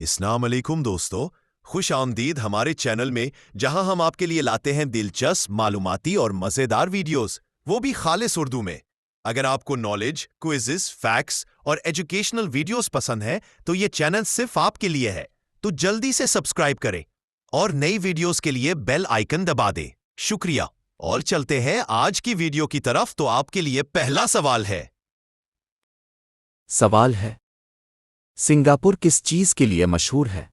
अस्सलाम वालेकुम दोस्तों, खुश आमदीद हमारे चैनल में, जहां हम आपके लिए लाते हैं दिलचस्प, मालूमाती और मज़ेदार वीडियोस, वो भी खालिस उर्दू में। अगर आपको नॉलेज, क्विज़ेस, फैक्ट्स और एजुकेशनल वीडियोस पसंद है तो ये चैनल सिर्फ आपके लिए है। तो जल्दी से सब्सक्राइब करें और नई वीडियोस के लिए बेल आइकन दबा दें। शुक्रिया। और चलते हैं आज की वीडियो की तरफ। तो आपके लिए पहला सवाल है। सवाल है, सिंगापुर किस चीज के लिए मशहूर है?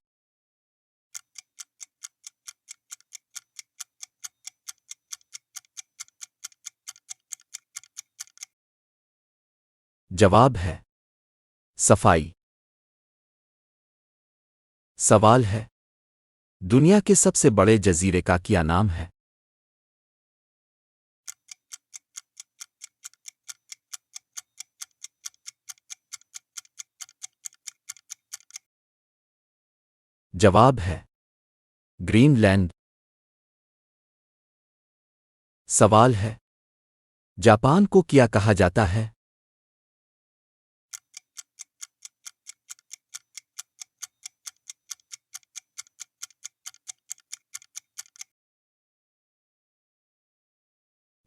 जवाब है सफाई। सवाल है, दुनिया के सबसे बड़े जजीरे का क्या नाम है? जवाब है ग्रीनलैंड। सवाल है, जापान को क्या कहा जाता है?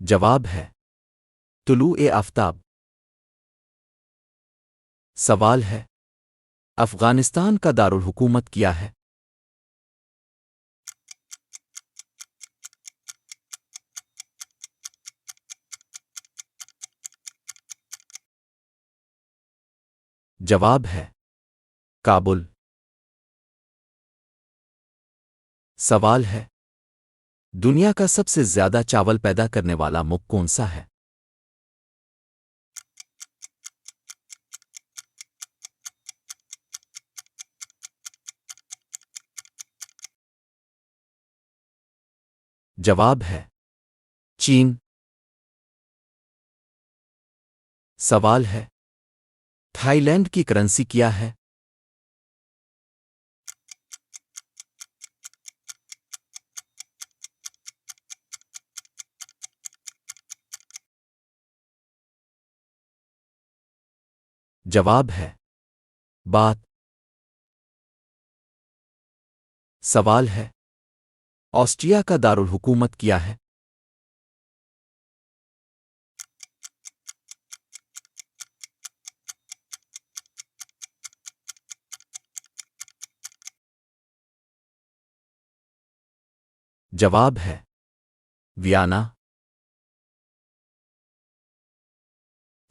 जवाब है तुलू-ए-आफ़ताब। सवाल है, अफ़गानिस्तान का दारुल हुकूमत क्या है? जवाब है काबुल। सवाल है, दुनिया का सबसे ज्यादा चावल पैदा करने वाला मुल्क कौन सा है? जवाब है चीन। सवाल है, थाईलैंड की करेंसी क्या है? जवाब है बात। सवाल है, ऑस्ट्रिया का दारुल हुकूमत क्या है? जवाब है वियना।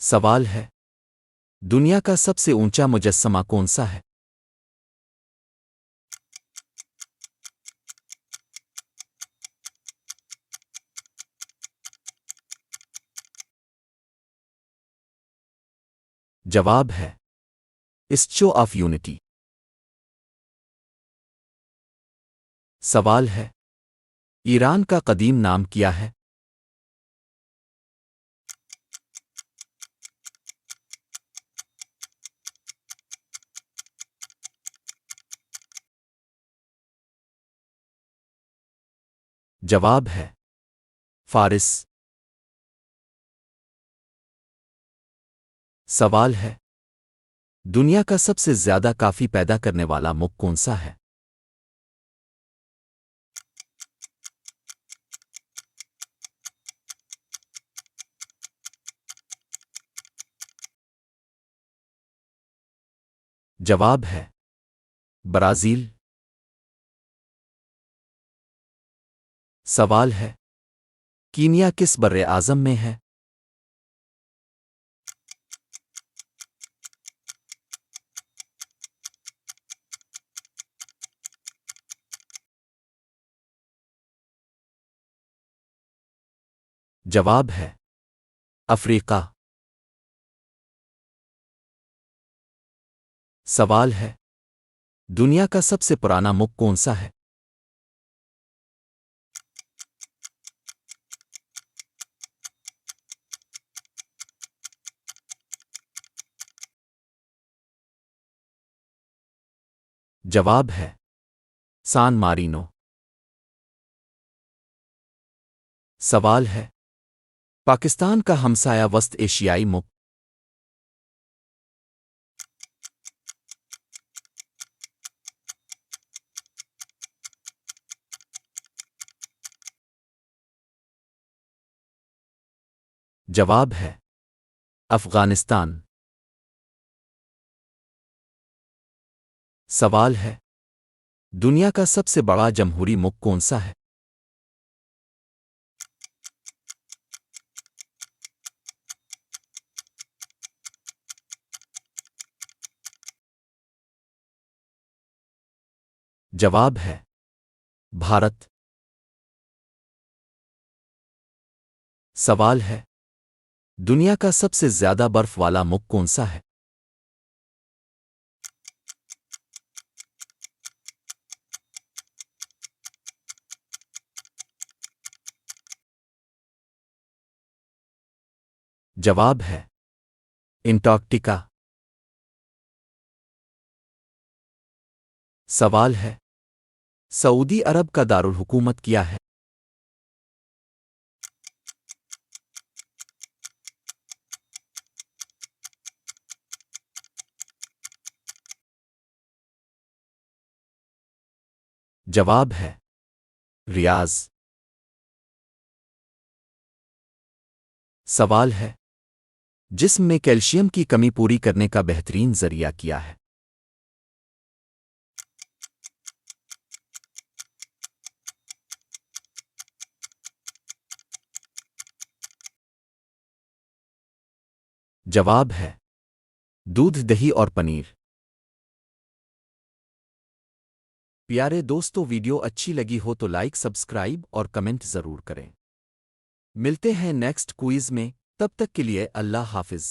सवाल है, दुनिया का सबसे ऊंचा मुजस्समा कौन सा है? जवाब है स्टैच्यू ऑफ यूनिटी। सवाल है, ईरान का कदीम नाम क्या है? जवाब है फारिस। सवाल है, दुनिया का सबसे ज्यादा कॉफी पैदा करने वाला मुल्क कौन सा है? जवाब है ब्राजील। सवाल है, कीनिया किस बर्रे आज़म में है? जवाब है अफ्रीका। सवाल है, दुनिया का सबसे पुराना मुल्क कौन सा है? जवाब है सान मारीनो। सवाल है, पाकिस्तान का हमसाया वस्त एशियाई मुल्क? जवाब है अफगानिस्तान। सवाल है दुनिया का सबसे बड़ा जमहूरी मुल्क कौन सा है? जवाब है भारत। सवाल है दुनिया का सबसे ज्यादा बर्फ वाला मुल्क कौन सा है? जवाब है अंटार्कटिका। सवाल है सऊदी अरब का दारुल हुकूमत क्या है? जवाब है रियाज। सवाल है जिस्म में कैल्शियम की कमी पूरी करने का बेहतरीन जरिया क्या है? जवाब है दूध, दही और पनीर। प्यारे दोस्तों, वीडियो अच्छी लगी हो तो लाइक, सब्सक्राइब और कमेंट ज़रूर करें। मिलते हैं नेक्स्ट क्विज में, तब तक के लिए अल्लाह हाफिज़।